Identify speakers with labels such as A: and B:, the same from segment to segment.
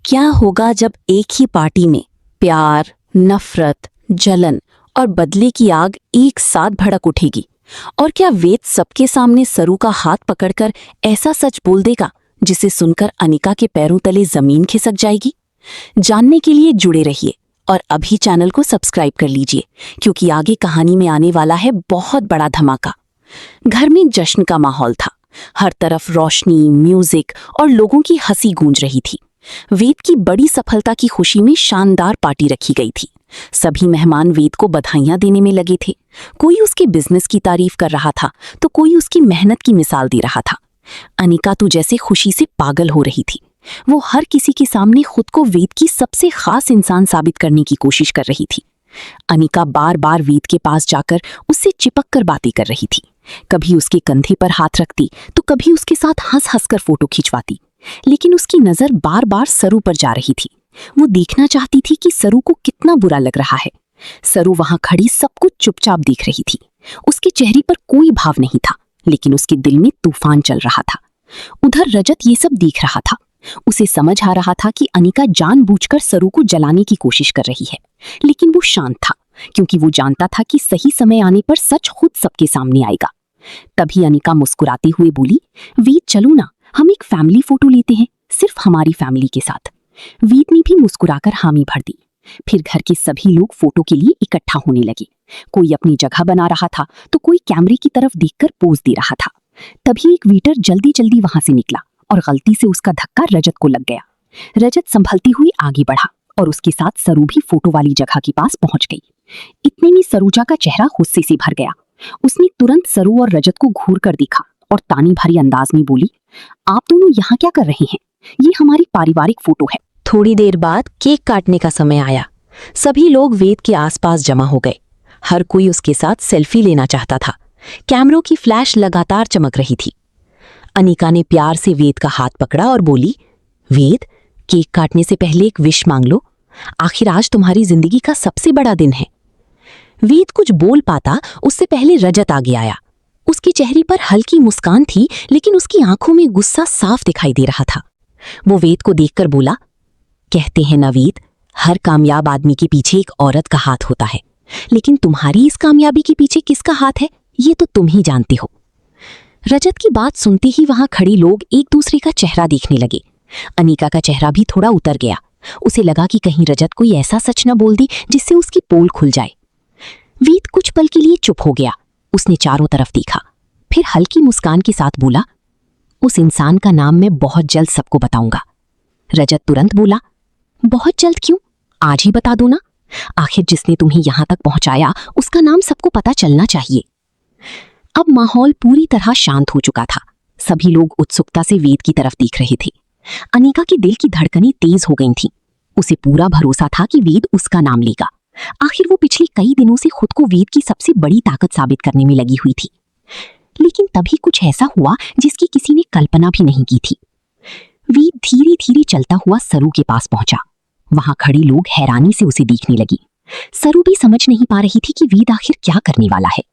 A: क्या होगा जब एक ही पार्टी में प्यार, नफरत, जलन और बदले की आग एक साथ भड़क उठेगी? और क्या वेद सबके सामने सरू का हाथ पकड़कर ऐसा सच बोल देगा जिसे सुनकर अनिका के पैरों तले जमीन खिसक जाएगी? जानने के लिए जुड़े रहिए और अभी चैनल को सब्सक्राइब कर लीजिए, क्योंकि आगे कहानी में आने वाला है बहुत बड़ा धमाका। घर में जश्न का माहौल था। हर तरफ रोशनी, म्यूजिक और लोगों की हंसी गूंज रही थी। वेद की बड़ी सफलता की खुशी में शानदार पार्टी रखी गई थी। सभी मेहमान वेद को बधाइयां देने में लगे थे। कोई उसके बिजनेस की तारीफ कर रहा था तो कोई उसकी मेहनत की मिसाल दे रहा था। अनिका तो जैसे खुशी से पागल हो रही थी। वो हर किसी के सामने खुद को वेद की सबसे खास इंसान साबित करने की कोशिश कर रही थी। अनिका बार बार वेद के पास जाकर उससे चिपक कर बातें कर रही थी। कभी उसके कंधे पर हाथ रखती तो कभी उसके साथ हंस हंसकर फोटो खिंचवाती। लेकिन उसकी नजर बार बार सरू पर जा रही थी। वो देखना चाहती थी कि सरू को कितना बुरा लग रहा है। सरू वहां खड़ी सब कुछ चुपचाप देख रही थी। उसके चेहरे पर कोई भाव नहीं था, लेकिन उसके दिल में तूफान चल रहा था। उधर रजत ये सब देख रहा था। उसे समझ आ रहा था कि अनिका जानबूझकर सरू को जलाने की कोशिश कर रही है, लेकिन वो शांत था, क्योंकि वो जानता था कि सही समय आने पर सच खुद सबके सामने आएगा। तभी अनिका मुस्कुराते हुए बोली, वेद चलो ना, हम एक फैमिली फोटो लेते हैं, सिर्फ हमारी फैमिली के साथ। वेद ने भी मुस्कुराकर हामी भर दी। फिर घर के सभी लोग फोटो के लिए इकट्ठा होने लगे। कोई अपनी जगह बना रहा था तो कोई कैमरे की तरफ देखकर पोज दे रहा था। तभी एक वेटर जल्दी जल्दी वहां से निकला और गलती से उसका धक्का रजत को लग गया। रजत संभलती हुई आगे बढ़ा और उसके साथ सरू भी फोटो वाली जगह के पास पहुंच गई। इतने में सरूजा का चेहरा गुस्से से भर गया। उसने तुरंत सरू और रजत को घूर कर देखा और तानी भरी अंदाज में बोली, आप दोनों यहाँ क्या कर रहे हैं? ये हमारी पारिवारिक फोटो है।
B: थोड़ी देर बाद केक काटने का समय आया। सभी लोग वेद के आसपास जमा हो गए। हर कोई उसके साथ सेल्फी लेना चाहता था। कैमरों की फ्लैश लगातार चमक रही थी। अनिका ने प्यार से वेद का हाथ पकड़ा और बोली, वेद, केक काटने से पहले एक विश मांग लो। आखिर आज तुम्हारी जिंदगी का सबसे बड़ा दिन है। वेद कुछ बोल पाता उससे पहले रजत आगे आया। उसके चेहरे पर हल्की मुस्कान थी, लेकिन उसकी आंखों में गुस्सा साफ दिखाई दे रहा था। वो वेद को देखकर बोला, कहते हैं ना वेद, हर कामयाब आदमी के पीछे एक औरत का हाथ होता है, लेकिन तुम्हारी इस कामयाबी के पीछे किसका हाथ है ये तो तुम ही जानते हो। रजत की बात सुनते ही वहां खड़े लोग एक दूसरे का चेहरा देखने लगे। अनिका का चेहरा भी थोड़ा उतर गया। उसे लगा कि कहीं रजत कोई ऐसा सच न बोल दी जिससे उसकी पोल खुल जाए। वेद कुछ पल के लिए चुप हो गया। उसने चारों तरफ देखा, फिर हल्की मुस्कान के साथ बोला, उस इंसान का नाम मैं बहुत जल्द सबको बताऊंगा। रजत तुरंत बोला, बहुत जल्द क्यों? आज ही बता दो ना। आखिर जिसने तुम्हें यहां तक पहुंचाया उसका नाम सबको पता चलना चाहिए। अब माहौल पूरी तरह शांत हो चुका था। सभी लोग उत्सुकता से वेद की तरफ देख रहे थे। अनिका के दिल की धड़कनें तेज हो गई थीं। उसे पूरा भरोसा था कि वेद उसका नाम लेगा। आखिर वो पिछले कई दिनों से खुद को वेद की सबसे बड़ी ताकत साबित करने में लगी हुई थी। लेकिन तभी कुछ ऐसा हुआ जिसकी किसी ने कल्पना भी नहीं की थी। वेद धीरे धीरे चलता हुआ सरू के पास पहुंचा। वहां खड़े लोग हैरानी से उसे देखने लगी। सरू भी समझ नहीं पा रही थी कि वेद आखिर क्या करने वाला है।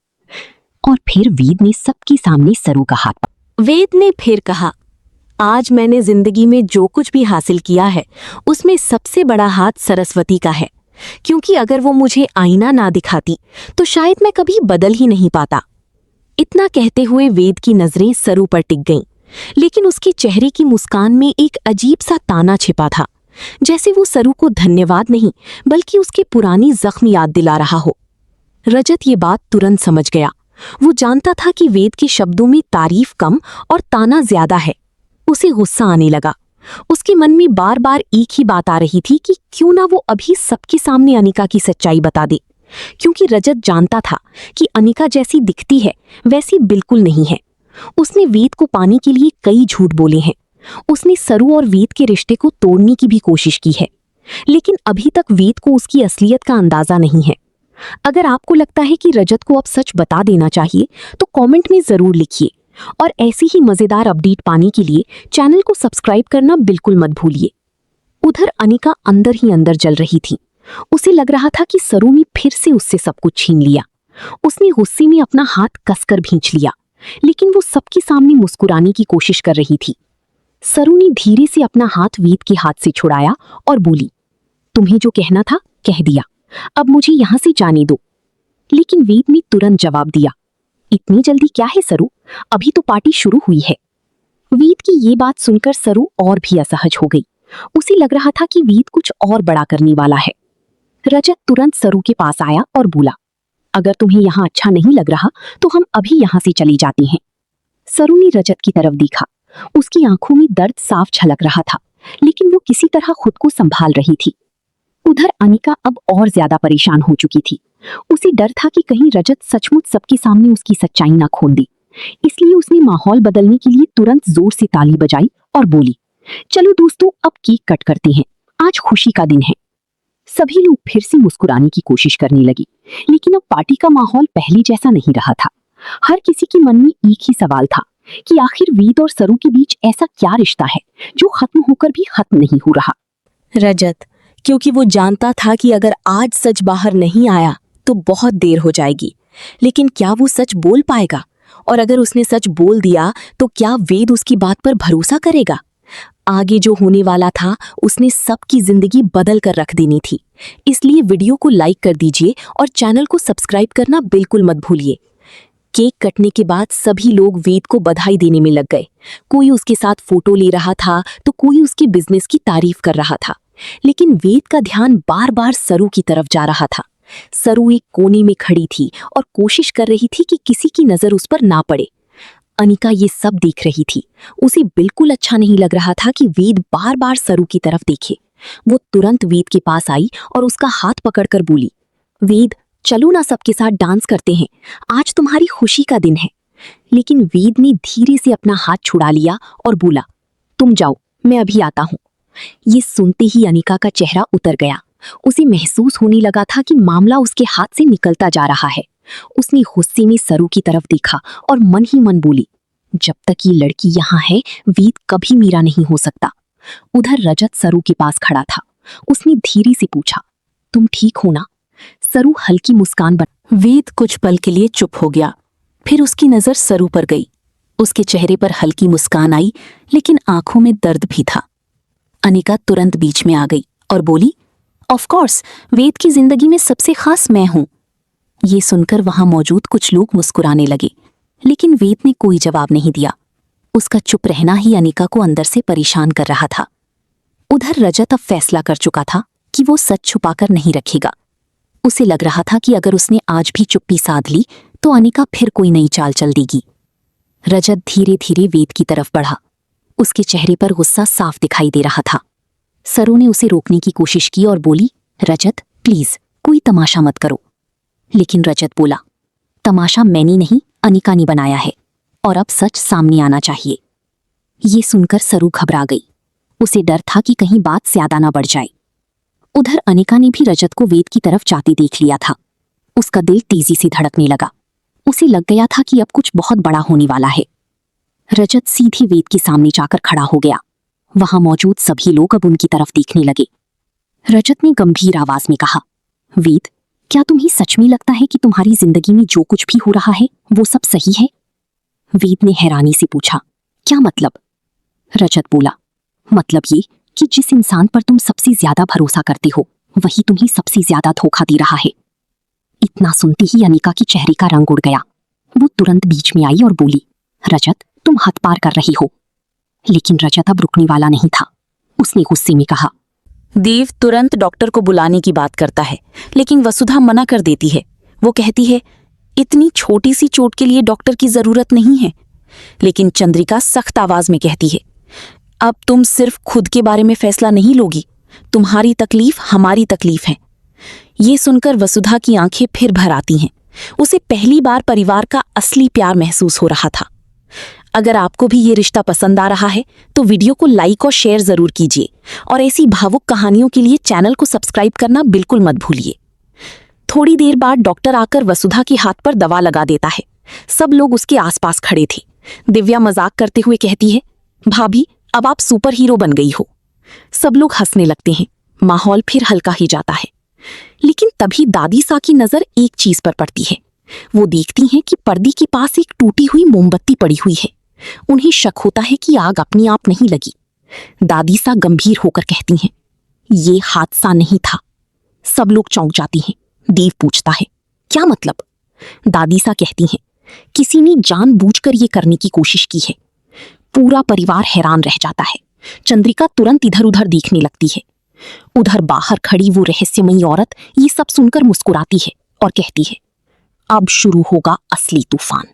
B: और फिर वेद ने सबके सामने सरू का हाथ पकड़ा।
A: वेद ने फिर कहा, आज मैंने जिंदगी में जो कुछ भी हासिल किया है उसमें सबसे बड़ा हाथ सरस्वती का है, क्योंकि अगर वो मुझे आईना ना दिखाती तो शायद मैं कभी बदल ही नहीं पाता। इतना कहते हुए वेद की नजरें सरू पर टिक गईं, लेकिन उसके चेहरे की मुस्कान में एक अजीब सा ताना छिपा था, जैसे वो सरू को धन्यवाद नहीं बल्कि उसके पुरानी जख्म याद दिला रहा हो। रजत ये बात तुरंत समझ गया। वो जानता था कि वेद के शब्दों में तारीफ कम और ताना ज्यादा है। उसे गुस्सा आने लगा। उसके मन में बार बार एक ही बात आ रही थी कि क्यों ना वो अभी सबके सामने अनिका की सच्चाई बता दे, क्योंकि रजत जानता था कि अनिका जैसी दिखती है वैसी बिल्कुल नहीं है। उसने वेद को पाने के लिए कई झूठ बोले हैं। उसने सरू और वेद के रिश्ते को तोड़ने की भी कोशिश की है, लेकिन अभी तक वेद को उसकी असलियत का अंदाजा नहीं है। अगर आपको लगता है कि रजत को अब सच बता देना चाहिए तो कमेंट में जरूर लिखिए, और ऐसी ही मजेदार अपडेट पाने के लिए चैनल को सब्सक्राइब करना बिल्कुल मत भूलिए। उधर अनिका अंदर ही अंदर जल रही थी। उसे लग रहा था कि सरू ने फिर से उससे सब कुछ छीन लिया। उसने गुस्से में अपना हाथ कसकर भींच लिया, लेकिन वो सबके सामने मुस्कुराने की कोशिश कर रही थी। सरू ने धीरे से अपना हाथ वेद के हाथ से छुड़ाया और बोली, तुम्हें जो कहना था कह दिया, अब मुझे यहां से जाने दो। लेकिन वेद ने तुरंत जवाब दिया, इतनी जल्दी क्या है सरू, अभी तो पार्टी शुरू हुई है। वेद की ये बात सुनकर सरू और भी असहज हो गई। उसे लग रहा था कि वेद कुछ और बड़ा करने वाला है। रजत तुरंत सरू के पास आया और बोला, अगर तुम्हें यहाँ अच्छा नहीं लग रहा तो हम अभी यहाँ से चली जाती हैं। सरू ने रजत की तरफ देखा। उसकी आंखों में दर्द साफ झलक रहा था, लेकिन वो किसी तरह खुद को संभाल रही थी। उधर अनिका अब और ज्यादा परेशान हो चुकी थी। उसे डर था कि कहीं रजत सचमुच सबके सामने उसकी सच्चाई ना खोल दे। इसलिए उसने माहौल बदलने के लिए तुरंत जोर से ताली बजाई और बोली, चलो दोस्तों, अब केक कट करते हैं, आज खुशी का दिन है। सभी लोग फिर से मुस्कुराने की कोशिश करने लगे, लेकिन अब पार्टी का माहौल पहले जैसा नहीं रहा था। हर किसी के मन में एक ही सवाल था कि आखिर वेद और सरू के बीच ऐसा क्या रिश्ता है जो खत्म होकर भी खत्म नहीं हो रहा।
B: रजत, क्योंकि वो जानता था कि अगर आज सच बाहर नहीं आया तो बहुत देर हो जाएगी। लेकिन क्या वो सच बोल पाएगा? और अगर उसने सच बोल दिया तो क्या वेद उसकी बात पर भरोसा करेगा? आगे जो होने वाला था उसने सबकी जिंदगी बदल कर रख देनी थी। इसलिए वीडियो को लाइक कर दीजिए और चैनल को सब्सक्राइब करना बिल्कुल मत भूलिए। केक कटने के बाद सभी लोग वेद को बधाई देने में लग गए। कोई उसके साथ फोटो ले रहा था तो कोई उसके बिजनेस की तारीफ कर रहा था। लेकिन वेद का ध्यान बार बार सरू की तरफ जा रहा था। सरू एक कोने में खड़ी थी और कोशिश कर रही थी कि किसी की नजर उस पर ना पड़े। अनिका ये सब देख रही थी। उसे बिल्कुल अच्छा नहीं लग रहा था कि वेद बार बार सरू की तरफ देखे। वो तुरंत वेद के पास आई और उसका हाथ पकड़कर बोली, वेद, चलो ना सबके साथ डांस करते हैं, आज तुम्हारी खुशी का दिन है। लेकिन वेद ने धीरे से अपना हाथ छुड़ा लिया और बोला, तुम जाओ, मैं अभी आता हूं। ये सुनते ही अनिका का चेहरा उतर गया। उसे महसूस होने लगा था कि मामला उसके हाथ से निकलता जा रहा है। उसने गुस्से में सरू की तरफ देखा और मन ही मन बोली, जब तक ये लड़की यहाँ है वेद कभी मेरा नहीं हो सकता। उधर रजत सरू के पास खड़ा था। उसने धीरे से पूछा, तुम ठीक हो ना? सरू हल्की मुस्कान बन। वेद कुछ पल के लिए चुप हो गया। फिर उसकी नजर सरू पर गई। उसके चेहरे पर हल्की मुस्कान आई, लेकिन आंखों में दर्द भी था। अनिका तुरंत बीच में आ गई और बोली, ऑफ कोर्स, वेद की जिंदगी में सबसे खास मैं हूं। ये सुनकर वहां मौजूद कुछ लोग मुस्कुराने लगे, लेकिन वेद ने कोई जवाब नहीं दिया। उसका चुप रहना ही अनिका को अंदर से परेशान कर रहा था। उधर रजत अब फैसला कर चुका था कि वो सच छुपाकर नहीं रखेगा। उसे लग रहा था कि अगर उसने आज भी चुप्पी साध ली तो अनिका फिर कोई नई चाल चल देगी। रजत धीरे धीरे वेद की तरफ बढ़ा। उसके चेहरे पर गुस्सा साफ दिखाई दे रहा था। सरू ने उसे रोकने की कोशिश की और बोली, रजत प्लीज, कोई तमाशा मत करो। लेकिन रजत बोला, तमाशा मैंने नहीं, अनिका ने बनाया है और अब सच सामने आना चाहिए। ये सुनकर सरू घबरा गई। उसे डर था कि कहीं बात ज्यादा ना बढ़ जाए। उधर अनिका ने भी रजत को वेद की तरफ जाते देख लिया था। उसका दिल तेजी से धड़कने लगा। उसे लग गया था कि अब कुछ बहुत बड़ा होने वाला है। रजत सीधे वेद के सामने जाकर खड़ा हो गया। वहां मौजूद सभी लोग अब उनकी तरफ देखने लगे। रजत ने गंभीर आवाज में कहा, वेद, क्या तुम्हें सच में लगता है कि तुम्हारी जिंदगी में जो कुछ भी हो रहा है वो सब सही है? वेद ने हैरानी से पूछा, क्या मतलब? रजत बोला, मतलब ये कि जिस इंसान पर तुम सबसे ज्यादा भरोसा करते हो वही तुम्हें सबसे ज्यादा धोखा दे रहा है। इतना सुनते ही अनिका के चेहरे का रंग उड़ गया। वो तुरंत बीच में आई और बोली, रजत, तुम हद पार कर रही हो। लेकिन रजत अब रुकने वाला नहीं था। उसने गुस्से में कहा, देव तुरंत डॉक्टर को बुलाने की बात करता है, लेकिन वसुधा मना कर देती है। वो कहती है, इतनी छोटी सी चोट के लिए डॉक्टर की जरूरत नहीं है। लेकिन चंद्रिका सख्त आवाज में कहती है, अब तुम सिर्फ खुद के बारे में फैसला नहीं लोगी, तुम्हारी तकलीफ हमारी तकलीफ है। ये सुनकर वसुधा की आंखें फिर भर आती हैं। उसे पहली बार परिवार का असली प्यार महसूस हो रहा था। अगर आपको भी ये रिश्ता पसंद आ रहा है तो वीडियो को लाइक और शेयर जरूर कीजिए और ऐसी भावुक कहानियों के लिए चैनल को सब्सक्राइब करना बिल्कुल मत भूलिए। थोड़ी देर बाद डॉक्टर आकर वसुधा के हाथ पर दवा लगा देता है। सब लोग उसके आसपास खड़े थे। दिव्या मजाक करते हुए कहती है, भाभी, अब आप सुपर हीरो बन गई हो। सब लोग हंसने लगते हैं। माहौल फिर हल्का ही जाता है। लेकिन तभी दादी सा की नजर एक चीज पर पड़ती है। वो देखती हैं कि पर्दे के पास एक टूटी हुई मोमबत्ती पड़ी हुई है।
A: उन्हें शक होता है कि आग अपने आप नहीं लगी। दादी सा गंभीर होकर कहती हैं, ये हादसा नहीं था। सब लोग चौंक जाती हैं। देव पूछता है, क्या मतलब? दादी सा कहती हैं, किसी ने जानबूझकर ये करने की कोशिश की है। पूरा परिवार हैरान रह जाता है। चंद्रिका तुरंत इधर उधर देखने लगती है। उधर बाहर खड़ी वो रहस्यमयी औरत ये सब सुनकर मुस्कुराती है और कहती है, अब शुरू होगा असली तूफान।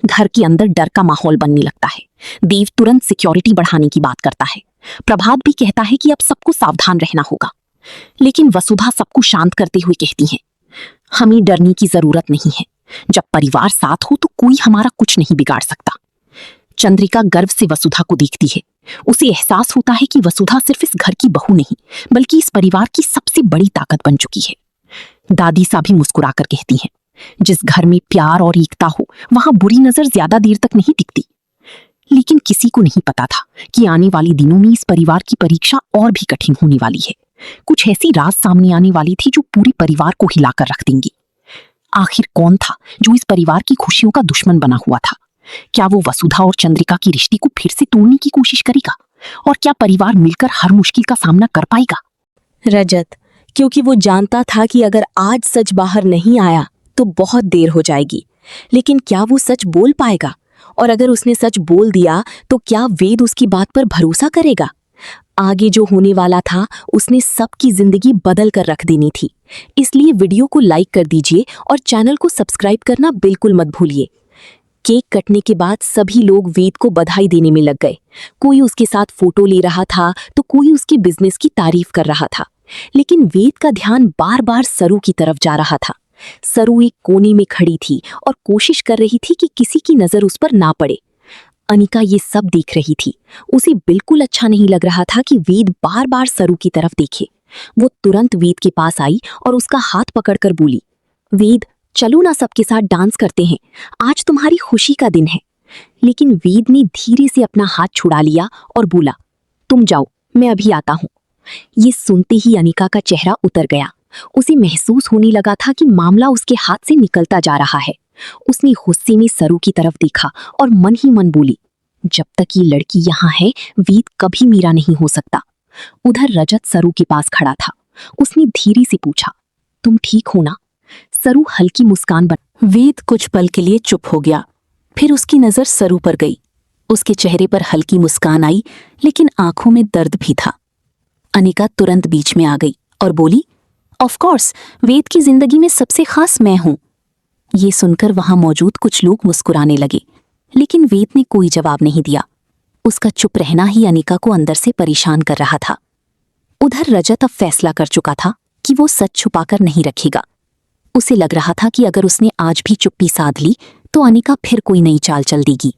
A: घर के अंदर डर का माहौल बनने लगता है। देव तुरंत सिक्योरिटी बढ़ाने की बात करता है। प्रभात भी कहता है कि अब सबको सावधान रहना होगा। लेकिन वसुधा सबको शांत करते हुए कहती हैं, हमें डरने की जरूरत नहीं है। जब परिवार साथ हो तो कोई हमारा कुछ नहीं बिगाड़ सकता। चंद्रिका गर्व से वसुधा को देखती है। उसे एहसास होता है कि वसुधा सिर्फ इस घर की बहू नहीं, बल्कि इस परिवार की सबसे बड़ी ताकत बन चुकी है। दादी सा भी मुस्कुराकर कहती हैं, जिस घर में प्यार और एकता हो वहां बुरी नजर ज्यादा देर तक नहीं टिकती। लेकिन किसी को नहीं पता था कि आने वाले दिनों में इस परिवार की परीक्षा और भी कठिन होने वाली है। कुछ ऐसी राज सामने आने वाली थी जो पूरे परिवार को हिलाकर रख देंगी। आखिर कौन था जो इस परिवार की खुशियों का दुश्मन बना हुआ था? क्या वो वसुधा और चंद्रिका की रिश्ते को फिर से तोड़ने की कोशिश करेगा? और क्या परिवार मिलकर हर मुश्किल का सामना कर पाएगा?
B: रजत, क्योंकि वो जानता था कि अगर आज सच बाहर नहीं आया तो बहुत देर हो जाएगी। लेकिन क्या वो सच बोल पाएगा? और अगर उसने सच बोल दिया तो क्या वेद उसकी बात पर भरोसा करेगा? आगे जो होने वाला था उसने सबकी जिंदगी बदल कर रख देनी थी। इसलिए वीडियो को लाइक कर दीजिए और चैनल को सब्सक्राइब करना बिल्कुल मत भूलिए। केक कटने के बाद सभी लोग वेद को बधाई देने में लग गए। कोई उसके साथ फोटो ले रहा था तो कोई उसके बिजनेस की तारीफ कर रहा था। लेकिन वेद का ध्यान बार बार सरू की तरफ जा रहा था। सरू एक कोने में खड़ी थी और कोशिश कर रही थी कि किसी की नजर उस पर ना पड़े। अनिका ये सब देख रही थी। उसे बिल्कुल अच्छा नहीं लग रहा था कि वेद बार बार सरू की तरफ देखे। वो तुरंत वेद के पास आई और उसका हाथ पकड़कर बोली, वेद, चलो ना सबके साथ डांस करते हैं। आज तुम्हारी खुशी का दिन है। लेकिन वेद ने धीरे से अपना हाथ छुड़ा लिया और बोला, तुम जाओ, मैं अभी आता हूं। ये सुनते ही अनिका का चेहरा उतर गया। उसे महसूस होने लगा था कि मामला उसके हाथ से निकलता जा रहा है। उसने गुस्से में सरू की तरफ देखा और मन ही मन बोली, जब तक ये लड़की यहाँ है वेद कभी मेरा नहीं हो सकता। उधर रजत सरू के पास खड़ा था। उसने धीरे से पूछा, तुम ठीक हो ना? सरू हल्की मुस्कान बन।
A: वेद कुछ पल के लिए चुप हो गया। फिर उसकी नजर सरू पर गई। उसके चेहरे पर हल्की मुस्कान आई, लेकिन आंखों में दर्द भी था। अनिका तुरंत बीच में आ गई और बोली, ऑफ कोर्स, वेद की जिंदगी में सबसे खास मैं हूं। ये सुनकर वहां मौजूद कुछ लोग मुस्कुराने लगे, लेकिन वेद ने कोई जवाब नहीं दिया। उसका चुप रहना ही अनिका को अंदर से परेशान कर रहा था। उधर रजत अब फैसला कर चुका था कि वो सच छुपाकर नहीं रखेगा। उसे लग रहा था कि अगर उसने आज भी चुप्पी साध ली तो अनिका फिर कोई नई चाल चल देगी।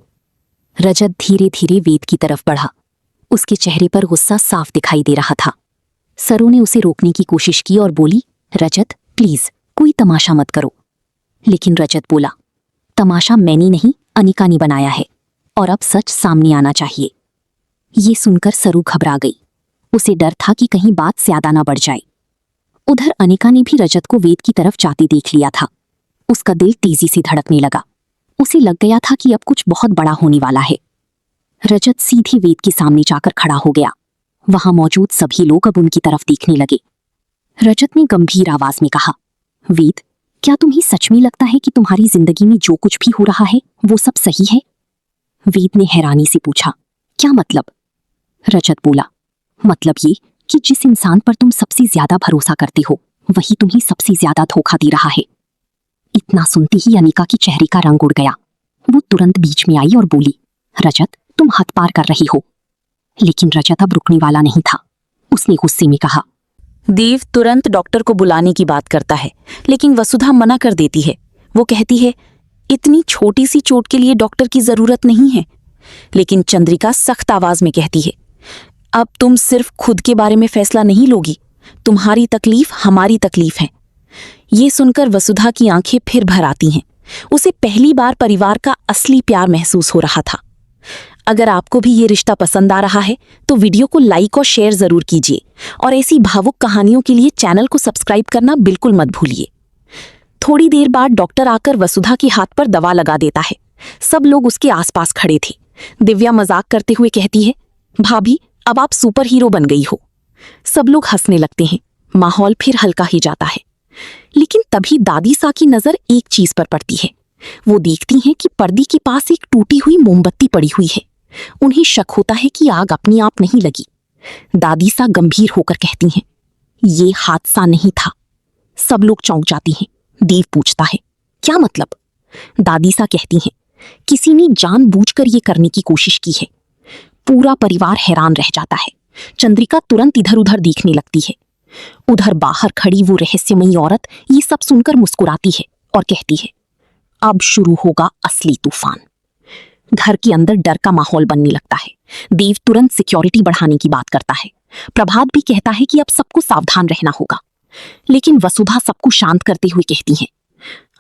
A: रजत धीरे धीरे वेद की तरफ बढ़ा। उसके चेहरे पर गुस्सा साफ दिखाई दे रहा था। सरू ने उसे रोकने की कोशिश की और बोली, रजत प्लीज, कोई तमाशा मत करो। लेकिन रजत बोला, तमाशा मैंने नहीं, अनिका ने बनाया है और अब सच सामने आना चाहिए। ये सुनकर सरू घबरा गई। उसे डर था कि कहीं बात ज्यादा ना बढ़ जाए। उधर अनिका ने भी रजत को वेद की तरफ जाते देख लिया था। उसका दिल तेजी से धड़कने लगा। उसे लग गया था कि अब कुछ बहुत बड़ा होने वाला है। रजत सीधे वेद के सामने जाकर खड़ा हो गया। वहां मौजूद सभी लोग अब उनकी तरफ देखने लगे। रजत ने गंभीर आवाज में कहा, वेद, क्या तुम्हें सच में लगता है कि तुम्हारी जिंदगी में जो कुछ भी हो रहा है वो सब सही है? वेद ने हैरानी से पूछा, क्या मतलब? रजत बोला, मतलब ये कि जिस इंसान पर तुम सबसे ज्यादा भरोसा करते हो वही तुम्हें सबसे ज्यादा धोखा दे रहा है। इतना सुनते ही अनिका के चेहरे का रंग उड़ गया। वो तुरंत बीच में आई और बोली, रजत, तुम हद पार कर रही हो। लेकिन रजत अब रुकने वाला नहीं था। उसने गुस्से में कहा, देव तुरंत डॉक्टर को बुलाने की बात करता है, लेकिन वसुधा मना कर देती है। वो कहती है, इतनी छोटी सी चोट के लिए डॉक्टर की जरूरत नहीं है। लेकिन चंद्रिका सख्त आवाज में कहती है, अब तुम सिर्फ खुद के बारे में फैसला नहीं लोगी, तुम्हारी तकलीफ हमारी तकलीफ है। ये सुनकर वसुधा की आंखें फिर भर आती हैं। उसे पहली बार परिवार का असली प्यार महसूस हो रहा था। अगर आपको भी ये रिश्ता पसंद आ रहा है तो वीडियो को लाइक और शेयर जरूर कीजिए और ऐसी भावुक कहानियों के लिए चैनल को सब्सक्राइब करना बिल्कुल मत भूलिए। थोड़ी देर बाद डॉक्टर आकर वसुधा के हाथ पर दवा लगा देता है। सब लोग उसके आसपास खड़े थे। दिव्या मजाक करते हुए कहती है, भाभी अब आप सुपर हीरो बन गई हो। सब लोग हंसने लगते हैं। माहौल फिर हल्का ही जाता है। लेकिन तभी दादी सा की नजर एक चीज पर पड़ती है। वो देखती हैं कि पर्दे के पास एक टूटी हुई मोमबत्ती पड़ी हुई है। उन्हें शक होता है कि आग अपने आप नहीं लगी। दादी सा गंभीर होकर कहती हैं, ये हादसा नहीं था। सब लोग चौंक जाती हैं। देव पूछता है, क्या मतलब? दादी सा कहती हैं, किसी ने जानबूझकर ये करने की कोशिश की है। पूरा परिवार हैरान रह जाता है। चंद्रिका तुरंत इधर उधर देखने लगती है। उधर बाहर खड़ी वो रहस्यमयी औरत ये सब सुनकर मुस्कुराती है और कहती है, अब शुरू होगा असली तूफान। घर के अंदर डर का माहौल बनने लगता है। देव तुरंत सिक्योरिटी बढ़ाने की बात करता है। प्रभात भी कहता है कि अब सबको सावधान रहना होगा। लेकिन वसुधा सबको शांत करते हुए कहती है,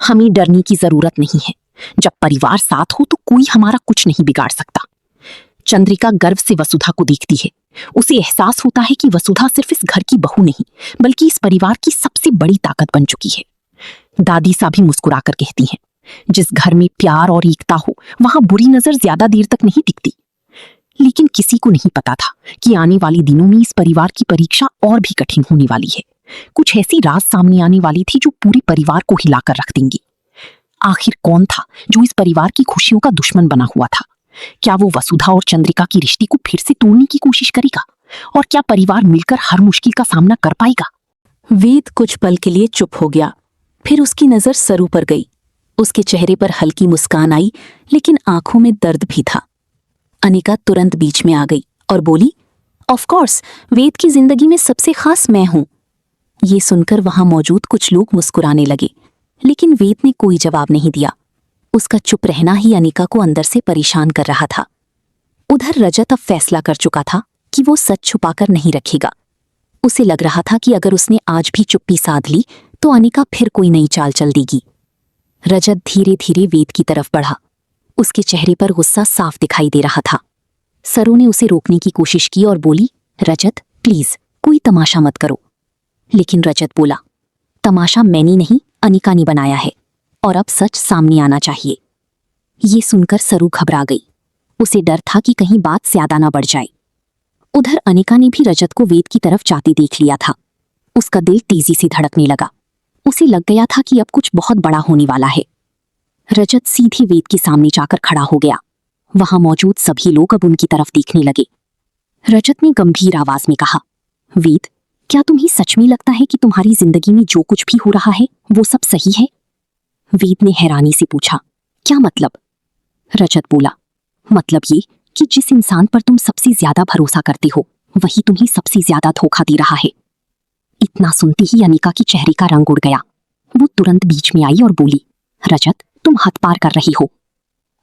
A: हमें डरने की जरूरत नहीं है। जब परिवार साथ हो तो कोई हमारा कुछ नहीं बिगाड़ सकता। चंद्रिका गर्व से वसुधा को देखती है। उसे एहसास होता है कि वसुधा सिर्फ इस घर की बहू नहीं बल्कि इस परिवार की सबसे बड़ी ताकत बन चुकी है। दादी सा भी मुस्कुराकर कहती हैं, जिस घर में प्यार और एकता हो वहां बुरी नजर ज्यादा देर तक नहीं टिकती। लेकिन किसी को नहीं पता था कि आने वाले दिनों में इस परिवार की परीक्षा और भी कठिन होने वाली है। कुछ ऐसी राज सामने आने वाली थी जो पूरे परिवार को हिलाकर रख देंगी। आखिर कौन था जो इस परिवार की खुशियों का दुश्मन बना हुआ था? क्या वो वसुधा और चंद्रिका की रिश्ते को फिर से तोड़ने की कोशिश करेगा? और क्या परिवार मिलकर हर मुश्किल का सामना कर पाएगा? वेद कुछ पल के लिए चुप हो गया। फिर उसकी नजर सरू पर गई। उसके चेहरे पर हल्की मुस्कान आई, लेकिन आंखों में दर्द भी था। अनिका तुरंत बीच में आ गई और बोली, ऑफ कोर्स, वेद की जिंदगी में सबसे खास मैं हूं। ये सुनकर वहां मौजूद कुछ लोग मुस्कुराने लगे, लेकिन वेद ने कोई जवाब नहीं दिया। उसका चुप रहना ही अनिका को अंदर से परेशान कर रहा था। उधर रजत अब फैसला कर चुका था कि वो सच छुपाकर नहीं रखेगा। उसे लग रहा था कि अगर उसने आज भी चुप्पी साध ली तो अनिका फिर कोई नई चाल चल देगी। रजत धीरे धीरे वेद की तरफ बढ़ा। उसके चेहरे पर गुस्सा साफ दिखाई दे रहा था। सरू ने उसे रोकने की कोशिश की और बोली, रजत प्लीज कोई तमाशा मत करो। लेकिन रजत बोला, तमाशा मैंने नहीं अनिका ने बनाया है और अब सच सामने आना चाहिए। ये सुनकर सरू घबरा गई। उसे डर था कि कहीं बात ज्यादा ना बढ़ जाए। उधर अनिका ने भी रजत को वेद की तरफ जाते देख लिया था। उसका दिल तेजी से धड़कने लगा। उसे लग गया था कि अब कुछ बहुत बड़ा होने वाला है। रजत सीधे वेद के सामने जाकर खड़ा हो गया। वहां मौजूद सभी लोग अब उनकी तरफ देखने लगे। रजत ने गंभीर आवाज में कहा, वेद, क्या तुम्हें सच में लगता है कि तुम्हारी जिंदगी में जो कुछ भी हो रहा है वो सब सही है? वेद ने हैरानी से पूछा, क्या मतलब? रजत बोला, मतलब ये कि जिस इंसान पर तुम सबसे ज्यादा भरोसा करते हो वही तुम्हें सबसे ज्यादा धोखा दे रहा है। इतना सुनते ही अनिका के चेहरे का रंग उड़ गया। वो तुरंत बीच में आई और बोली, रजत तुम हद पार कर रही हो।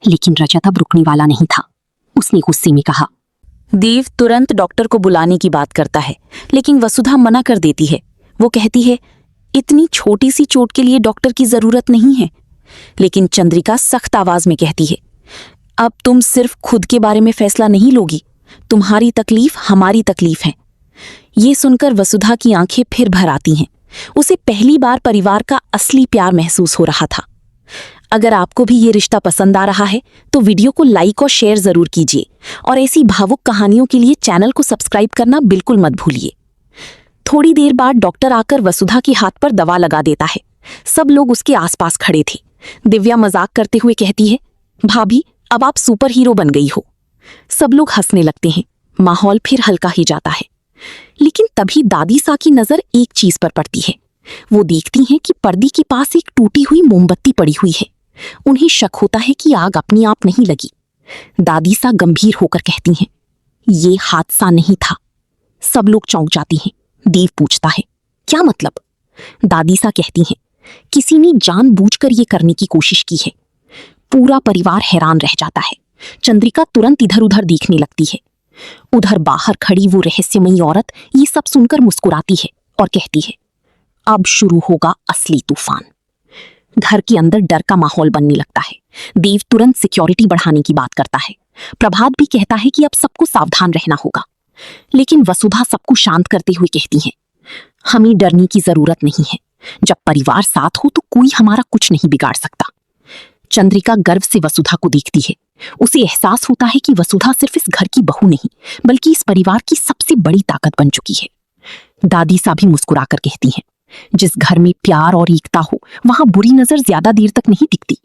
A: लेकिन रजत अब रुकने वाला नहीं था। उसने गुस्से में कहा, देव तुरंत डॉक्टर को बुलाने की बात करता है, लेकिन वसुधा मना कर देती है। वो कहती है, इतनी छोटी सी चोट के लिए डॉक्टर की जरूरत नहीं है। लेकिन चंद्रिका सख्त आवाज में कहती है, अब तुम सिर्फ खुद के बारे में फैसला नहीं लोगी, तुम्हारी तकलीफ हमारी तकलीफ है। ये सुनकर वसुधा की आंखें फिर भर आती हैं। उसे पहली बार परिवार का असली प्यार महसूस हो रहा था। अगर आपको भी ये रिश्ता पसंद आ रहा है तो वीडियो को लाइक और शेयर जरूर कीजिए और ऐसी भावुक कहानियों के लिए चैनल को सब्सक्राइब करना बिल्कुल मत भूलिए। थोड़ी देर बाद डॉक्टर आकर वसुधा के हाथ पर दवा लगा देता है। सब लोग उसके आसपास खड़े थे। दिव्या मजाक करते हुए कहती है, भाभी अब आप सुपर हीरो बन गई हो। सब लोग हंसने लगते हैं। माहौल फिर हल्का ही जाता है। लेकिन तभी दादी सा की नजर एक चीज पर पड़ती है। वो देखती हैं कि पर्दे के पास एक टूटी हुई मोमबत्ती पड़ी हुई है। उन्हें शक होता है कि आग अपने आप नहीं लगी। दादी सा गंभीर होकर कहती हैं, ये हादसा नहीं था। सब लोग चौंक जाती हैं। देव पूछता है, क्या मतलब? दादी सा कहती हैं, किसी ने जानबूझकर ये करने की कोशिश की है। पूरा परिवार हैरान रह जाता है। चंद्रिका तुरंत इधर उधर देखने लगती है। उधर बाहर खड़ी वो रहस्यमयी औरत ये सब सुनकर मुस्कुराती है और कहती है, अब शुरू होगा असली तूफान। घर के अंदर डर का माहौल बनने लगता है। देव तुरंत सिक्योरिटी बढ़ाने की बात करता है। प्रभात भी कहता है कि अब सबको सावधान रहना होगा। लेकिन वसुधा सबको शांत करते हुए कहती हैं, हमें डरने की जरूरत नहीं है। जब परिवार साथ हो तो कोई हमारा कुछ नहीं बिगाड़ सकता। चंद्रिका गर्व से वसुधा को देखती है। उसे एहसास होता है कि वसुधा सिर्फ इस घर की बहू नहीं बल्कि इस परिवार की सबसे बड़ी ताकत बन चुकी है। दादी सा भी मुस्कुराकर कहती हैं, जिस घर में प्यार और एकता हो वहां बुरी नजर ज्यादा देर तक नहीं टिकती।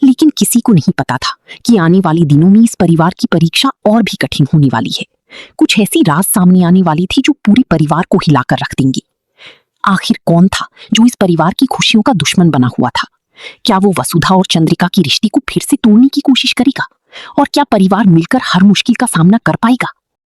A: लेकिन किसी को नहीं पता था कि आने वाले दिनों में इस परिवार की परीक्षा और भी कठिन होने वाली है। कुछ ऐसी राज सामने आने वाली थी जो पूरे परिवार को हिलाकर रख देंगी। आखिर कौन था जो इस परिवार की खुशियों का दुश्मन बना हुआ था? क्या वो वसुधा और चंद्रिका की रिश्ते को फिर से तोड़ने की कोशिश करेगा? और क्या परिवार मिलकर हर मुश्किल का सामना कर पाएगा?